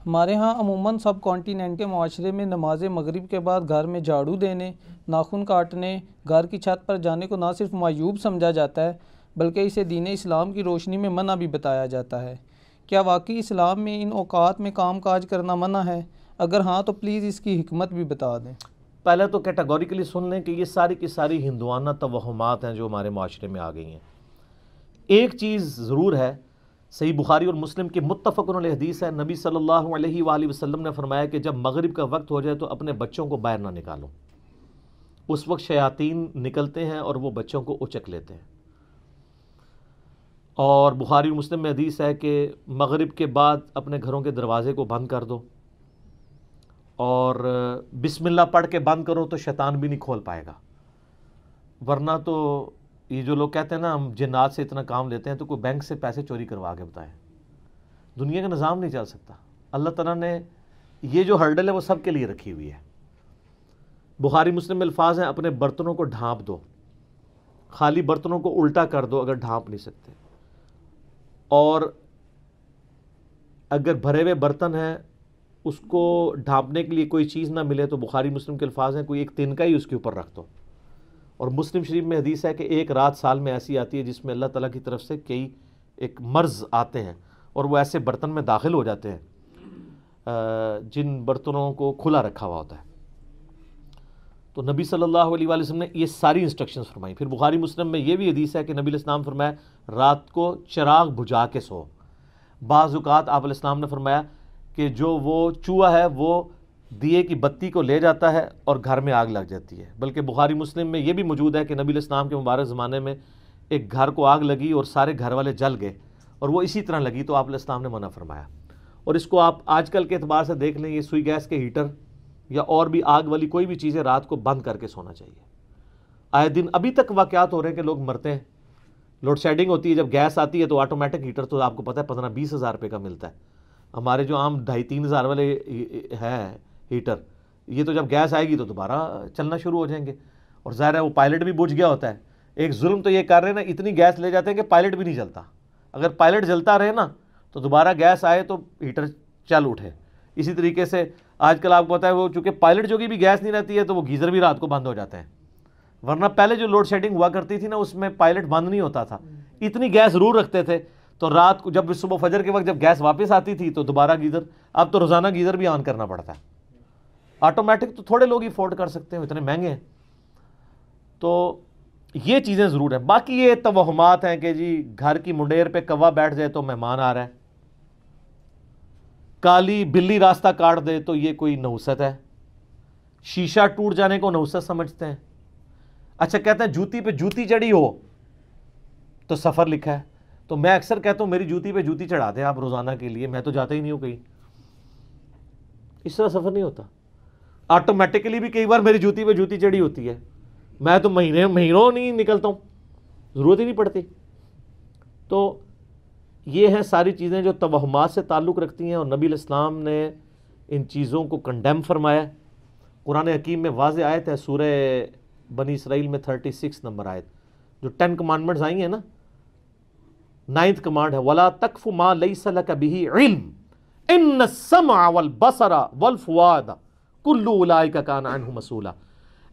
ہمارے ہاں عموماً سب کانٹیننٹ کے معاشرے میں نماز مغرب کے بعد گھر میں جھاڑو دینے، ناخن کاٹنے، گھر کی چھت پر جانے کو نہ صرف معیوب سمجھا جاتا ہے بلکہ اسے دین اسلام کی روشنی میں منع بھی بتایا جاتا ہے۔ کیا واقعی اسلام میں ان اوقات میں کام کاج کرنا منع ہے؟ اگر ہاں تو پلیز اس کی حکمت بھی بتا دیں۔ پہلے تو کیٹاگوریکلی سن لیں کہ یہ ساری کی ساری ہندوانہ توہمات ہیں جو ہمارے معاشرے میں آ گئی ہیں۔ ایک چیز ضرور ہے، صحیح بخاری اور مسلم کی متفق علیہ حدیث ہے، نبی صلی اللہ علیہ وآلہ وسلم نے فرمایا کہ جب مغرب کا وقت ہو جائے تو اپنے بچوں کو باہر نہ نکالو۔ اس وقت شیاطین نکلتے ہیں اور وہ بچوں کو اچک لیتے ہیں۔ اور بخاری اور مسلم میں حدیث ہے کہ مغرب کے بعد اپنے گھروں کے دروازے کو بند کر دو اور بسم اللہ پڑھ کے بند کرو تو شیطان بھی نہیں کھول پائے گا، ورنہ تو یہ جو لوگ کہتے ہیں نا ہم جنات سے اتنا کام لیتے ہیں، تو کوئی بینک سے پیسے چوری کروا کے بتائیں، دنیا کا نظام نہیں چل سکتا۔ اللہ تعالیٰ نے یہ جو ہرڈل ہے وہ سب کے لیے رکھی ہوئی ہے۔ بخاری مسلم میں الفاظ ہیں، اپنے برتنوں کو ڈھانپ دو، خالی برتنوں کو الٹا کر دو اگر ڈھانپ نہیں سکتے، اور اگر بھرے ہوئے برتن ہیں اس کو ڈھانپنے کے لیے کوئی چیز نہ ملے تو بخاری مسلم کے الفاظ ہیں کوئی ایک تنکا ہی اس کے اوپر رکھ دو۔ اور مسلم شریف میں حدیث ہے کہ ایک رات سال میں ایسی آتی ہے جس میں اللہ تعالیٰ کی طرف سے کئی ایک مرض آتے ہیں اور وہ ایسے برتن میں داخل ہو جاتے ہیں جن برتنوں کو کھلا رکھا ہوا ہوتا ہے۔ تو نبی صلی اللہ علیہ وآلہ وسلم نے یہ ساری انسٹرکشنز فرمائی۔ پھر بخاری مسلم میں یہ بھی حدیث ہے کہ نبی علیہ السلام فرمایا رات کو چراغ بجھا کے سو۔ بعض اوقات آپ علیہ السلام نے فرمایا کہ جو وہ چوہا ہے وہ دیے کی بتی کو لے جاتا ہے اور گھر میں آگ لگ جاتی ہے۔ بلکہ بخاری مسلم میں یہ بھی موجود ہے کہ نبی علیہ السلام کے مبارک زمانے میں ایک گھر کو آگ لگی اور سارے گھر والے جل گئے اور وہ اسی طرح لگی، تو آپ علیہ السلام نے منع فرمایا۔ اور اس کو آپ آج کل کے اعتبار سے دیکھ لیں، یہ سوئی گیس کے ہیٹر یا اور بھی آگ والی کوئی بھی چیزیں رات کو بند کر کے سونا چاہیے۔ آئے دن ابھی تک واقعات ہو رہے ہیں کہ لوگ مرتے ہیں۔ لوڈ شیڈنگ ہوتی ہے، جب گیس آتی ہے تو آٹومیٹک ہیٹر تو آپ کو پتہ ہے 15-20 ہزار روپے کا ملتا ہے۔ ہمارے جو عام 2,5-3 ہزار والے ہیں ہیٹر، یہ تو جب گیس آئے گی تو دوبارہ چلنا شروع ہو جائیں گے، اور ظاہر ہے وہ پائلٹ بھی بجھ گیا ہوتا ہے۔ ایک ظلم تو یہ کر رہے ہیں نا، اتنی گیس لے جاتے ہیں کہ پائلٹ بھی نہیں جلتا۔ اگر پائلٹ جلتا رہے نا تو دوبارہ گیس آئے تو ہیٹر چل اٹھے۔ اسی طریقے سے آج کل آپ کو پتہ ہے وہ چونکہ پائلٹ جو کی بھی گیس نہیں رہتی ہے تو وہ گیزر بھی رات کو بند ہو جاتے ہیں، ورنہ پہلے جو لوڈ شیڈنگ ہوا کرتی تھی نا اس میں پائلٹ بند نہیں ہوتا تھا، اتنی گیس ضرور رکھتے تھے، تو رات کو جب صبح فجر کے وقت جب گیس واپس آتی تھی تو دوبارہ گیزر، اب تو روزانہ گیزر بھی آن کرنا پڑتا ہے۔ آٹومیٹک تو تھوڑے لوگ ہی افورڈ کر سکتے ہیں، اتنے مہنگے ہیں۔ تو یہ چیزیں ضرور ہیں۔ باقی یہ توہمات ہیں کہ جی گھر کی منڈیر پہ کوا بیٹھ جائے تو مہمان آ رہا ہے، کالی بلی راستہ کاٹ دے تو یہ کوئی نحوست ہے، شیشہ ٹوٹ جانے کو نحوست سمجھتے ہیں۔ اچھا کہتے ہیں جوتی پہ جوتی چڑھی ہو تو سفر لکھا ہے، تو میں اکثر کہتا ہوں میری جوتی پہ جوتی چڑھا دیں آپ روزانہ کے لیے، میں تو جاتا ہی نہیں ہوں کہیں۔ اس طرح سفر نہیں ہوتا، آٹومیٹکلی بھی کئی بار میری جوتی پہ جوتی چڑھی ہوتی ہے، میں تو مہینوں نہیں نکلتا ہوں، ضرورت ہی نہیں پڑتی۔ تو یہ ہیں ساری چیزیں جو توہمات سے تعلق رکھتی ہیں، اور نبی علیہ السلام نے ان چیزوں کو کنڈیم فرمایا۔ قرآن حکیم میں واضح آیت ہے، سورہ بنی اسرائیل میں 36 نمبر آیت، جو 10 کمانڈمنٹس آئی ہیں نا، 9th کمانڈ ہے وَلَا تَقْفُ مَا لَيْسَ لَكَ بِهِ عِلْمٌ إِنَّ السَّمْعَ وَالْبَصَرَ وَالْفُؤَادَ كُلُّ أُولَٰئِكَ كَانَ عَنْهُ مَسْئُولًا۔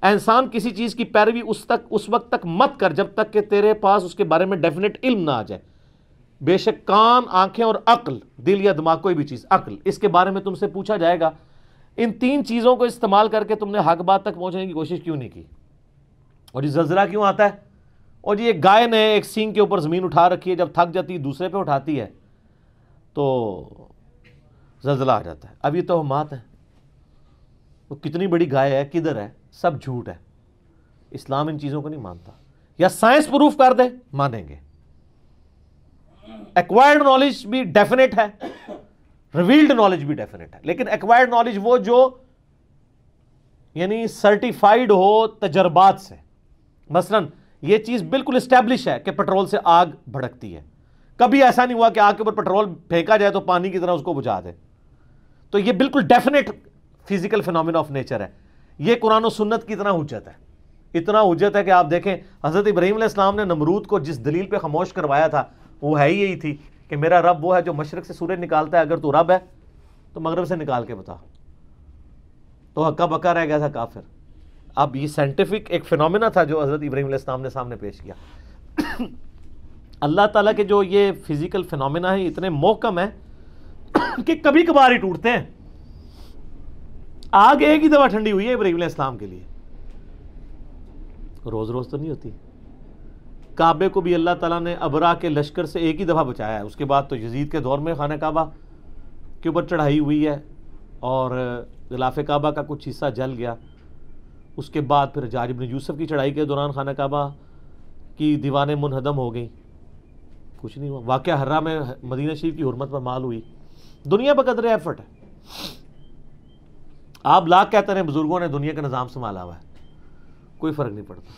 اے انسان کسی چیز کی پیروی اس وقت تک مت کر جب تک کہ تیرے پاس اس کے بارے میں ڈیفینٹ علم نہ آ جائے۔ بے شک کان، آنکھیں اور عقل، دل یا دماغ کوئی بھی چیز، عقل، اس کے بارے میں تم سے پوچھا جائے گا۔ ان 3 چیزوں کو استعمال کر کے تم نے حق بات تک پہنچنے کی کوشش کیوں نہیں کی؟ اور یہ زلزلہ کیوں آتا ہے؟ اور یہ گائے نے ایک سینگ کے اوپر زمین اٹھا رکھی ہے، جب تھک جاتی ہے دوسرے پہ اٹھاتی ہے تو زلزلہ آ جاتا ہے۔ اب یہ توہمات ہیں، وہ کتنی بڑی گائے ہے، کدھر ہے، سب جھوٹ ہے۔ اسلام ان چیزوں کو نہیں مانتا، یا سائنس پروف کر دے مانیں گے۔ ایکوائرڈ نالج بھی ڈیفینٹ ہے، ریویلڈ نالج بھی ڈیفینٹ ہے، لیکن ایکوائرڈ نالج وہ جو یعنی سرٹیفائیڈ ہو تجربات سے۔ مثلا یہ چیز بالکل اسٹیبلش ہے کہ پیٹرول سے آگ بھڑکتی ہے، کبھی ایسا نہیں ہوا کہ آگ کے اوپر پیٹرول پھینکا جائے تو پانی کی طرح اس کو بجھا دے، تو یہ بالکل definite physical phenomena of nature ہے۔ یہ قرآن و سنت کی طرح حجت ہے، اتنا حجت ہے کہ آپ دیکھیں حضرت ابراہیم علیہ السلام نے نمرود کو جس دلیل پہ خاموش کروایا تھا وہ ہے ہی یہی تھی کہ میرا رب وہ ہے جو مشرق سے سورج نکالتا ہے، اگر تو رب ہے تو مغرب سے نکال کے بتا، تو ہکا بکا رہ گیا تھا کافر. اب یہ سائنٹیفک ایک فینومینا تھا جو حضرت ابراہیم علیہ السلام نے سامنے پیش کیا. اللہ تعالیٰ کے جو یہ فزیکل فینومینا ہیں اتنے محکم ہیں کہ کبھی کبھار ہی ٹوٹتے ہیں. آگ ایک ہی دفعہ ٹھنڈی ہوئی ہے ابراہیم علیہ السلام کے لیے، روز روز تو نہیں ہوتی. کعبے کو بھی اللہ تعالیٰ نے ابرا کے لشکر سے ایک ہی دفعہ بچایا ہے. اس کے بعد تو یزید کے دور میں خانہ کعبہ کے اوپر چڑھائی ہوئی ہے اور غلاف کعبہ کا کچھ حصہ جل گیا. اس کے بعد پھر حجاج ابن یوسف کی چڑھائی کے دوران خانہ کعبہ کی دیواریں منہدم ہو گئیں، کچھ نہیں ہوا. واقعہ حرہ میں مدینہ شریف کی حرمت پر مال ہوئی. دنیا بقدر ایفرٹ ہے. آپ لاکھ کہتے ہیں بزرگوں نے دنیا کا نظام سنبھالا ہوا ہے، کوئی فرق نہیں پڑتا.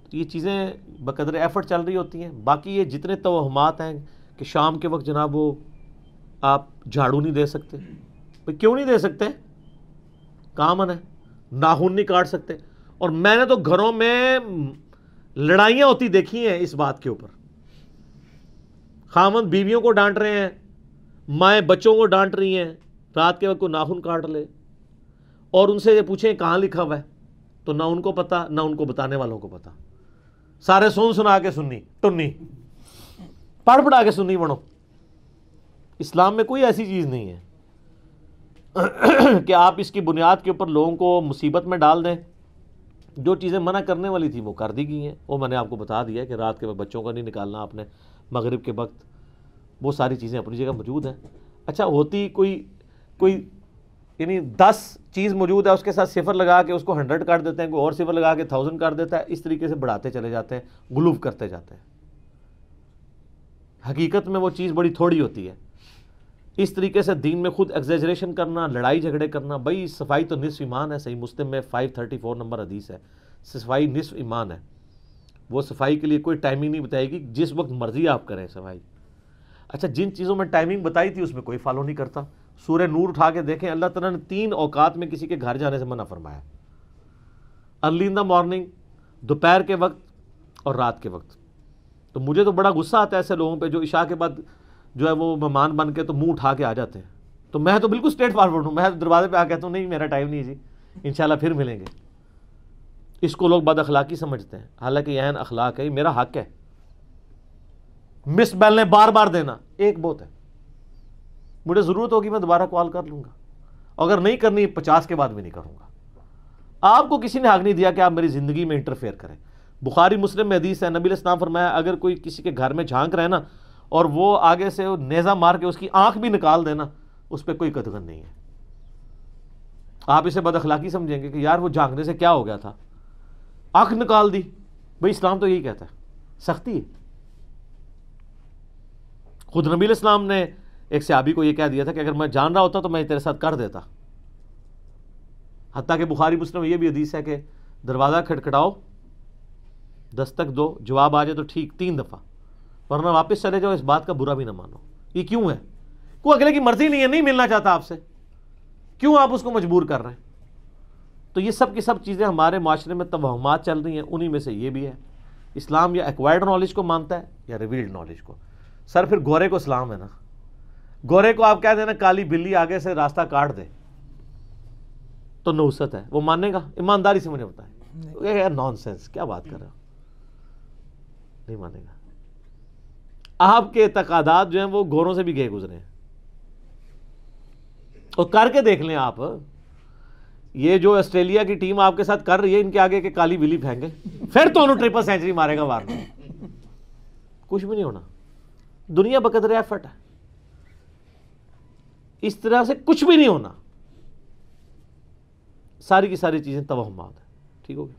تو یہ چیزیں بقدر ایفرٹ چل رہی ہوتی ہیں. باقی یہ جتنے توہمات ہیں کہ شام کے وقت جناب وہ آپ جھاڑو نہیں دے سکتے، بھئی کیوں نہیں دے سکتے؟ کامن ہے. ناخن نہیں کاٹ سکتے. اور میں نے تو گھروں میں لڑائیاں ہوتی دیکھی ہیں اس بات کے اوپر. خاوند بیویوں کو ڈانٹ رہے ہیں، مائیں بچوں کو ڈانٹ رہی ہیں، رات کے وقت کو ناخن کاٹ لے اور ان سے یہ پوچھیں کہاں لکھا ہوا ہے، تو نہ ان کو پتا نہ ان کو بتانے والوں کو پتا. سارے سنا کے سنی ٹنی پڑھ پڑھا کے سنی بنو. اسلام میں کوئی ایسی چیز نہیں ہے کہ آپ اس کی بنیاد کے اوپر لوگوں کو مصیبت میں ڈال دیں. جو چیزیں منع کرنے والی تھی وہ کر دی گئی ہیں. وہ میں نے آپ کو بتا دیا کہ رات کے وقت بچوں کا نہیں نکالنا آپ نے، مغرب کے وقت، وہ ساری چیزیں اپنی جگہ موجود ہیں. اچھا ہوتی کوئی یعنی 10 چیز موجود ہے، اس کے ساتھ صفر لگا کے اس کو 100 کر دیتے ہیں، کوئی اور صفر لگا کے 1000 کر دیتا ہے. اس طریقے سے بڑھاتے چلے جاتے ہیں، غلوف کرتے جاتے ہیں. حقیقت میں وہ چیز بڑی تھوڑی ہوتی ہے. اس طریقے سے دین میں خود ایگزیجریشن کرنا، لڑائی جھگڑے کرنا. بھائی صفائی تو نصف ایمان ہے. صحیح مسلم میں 534 نمبر حدیث ہے، صفائی نصف ایمان ہے. وہ صفائی کے لیے کوئی ٹائمنگ نہیں بتائے گی، جس وقت مرضی آپ کریں صفائی. اچھا جن چیزوں میں ٹائمنگ بتائی تھی اس میں کوئی فالو نہیں کرتا. سورہ نور اٹھا کے دیکھیں، اللہ تعالیٰ نے 3 اوقات میں کسی کے گھر جانے سے منع فرمایا: ارلی ان دا مارننگ، دوپہر کے وقت اور رات کے وقت. تو مجھے تو بڑا غصہ آتا ہے ایسے لوگوں پہ جو عشاء کے بعد جو ہے وہ مہمان بن کے تو منہ اٹھا کے آ جاتے ہیں. تو میں تو بالکل اسٹریٹ فارورڈ ہوں. میں دروازے پہ آ کہتا ہوں نہیں میرا ٹائم نہیں جی، انشاءاللہ پھر ملیں گے. اس کو لوگ بد اخلاقی سمجھتے ہیں، حالانکہ یہ اخلاق ہے، میرا حق ہے. مس بیل نے بار بار دینا ایک بہت ہے. مجھے ضرورت ہوگی میں دوبارہ کال کر لوں گا، اگر نہیں کرنی 50 کے بعد بھی نہیں کروں گا. آپ کو کسی نے حق نہیں دیا کہ آپ میری زندگی میں انٹرفیئر کریں. بخاری مسلم میں حدیث ہے، نبی علیہ السلام فرمایا اگر کوئی کسی کے گھر میں جھانک رہے نا اور وہ آگے سے نیزہ مار کے اس کی آنکھ بھی نکال دینا، اس پہ کوئی قدغن نہیں ہے. آپ اسے بد اخلاقی سمجھیں گے کہ یار وہ جھانکنے سے کیا ہو گیا تھا، آنکھ نکال دی. بھئی اسلام تو یہی کہتا ہے، سختی ہے. خود نبی علیہ السلام نے ایک صحابی کو یہ کہہ دیا تھا کہ اگر میں جان رہا ہوتا تو میں تیرے ساتھ کر دیتا. حتیٰ کہ بخاری مسلم یہ بھی حدیث ہے کہ دروازہ کھٹکھٹاؤ، دستک دو، جواب آ جائے تو ٹھیک 3 دفعہ، ورنہ واپس چلے جاؤ. اس بات کا برا بھی نہ مانو. یہ کیوں ہے؟ کوئی اگلے کی مرضی نہیں ہے، نہیں ملنا چاہتا آپ سے، کیوں آپ اس کو مجبور کر رہے ہیں؟ تو یہ سب کی سب چیزیں ہمارے معاشرے میں توہمات چل رہی ہیں. انہی میں سے یہ بھی ہے. اسلام یا ایکوائرڈ نالج کو مانتا ہے یا ریویلڈ نالج کو. سر پھر گورے کو اسلام ہے نا. گورے کو آپ کہہ دینا کالی بلی آگے سے راستہ کاٹ دے تو نحوست ہے، وہ مانے گا؟ ایمانداری سے مجھے بتائیں. نان سینس، کیا بات کر رہے ہو؟ نہیں مانے گا. آپ کے اعتقادات جو ہیں وہ گوروں سے بھی گئے گزرے ہیں. اور کر کے دیکھ لیں آپ، یہ جو آسٹریلیا کی ٹیم آپ کے ساتھ کر رہی ہے، ان کے آگے کہ کالی بلی پھینکے پھر تو انہوں 3 سینچری مارے گا وار میں. کچھ بھی نہیں ہونا. دنیا بقدر ایفرٹ ہے. اس طرح سے کچھ بھی نہیں ہونا. ساری کی ساری چیزیں توہمات ہیں. ٹھیک ہو گیا؟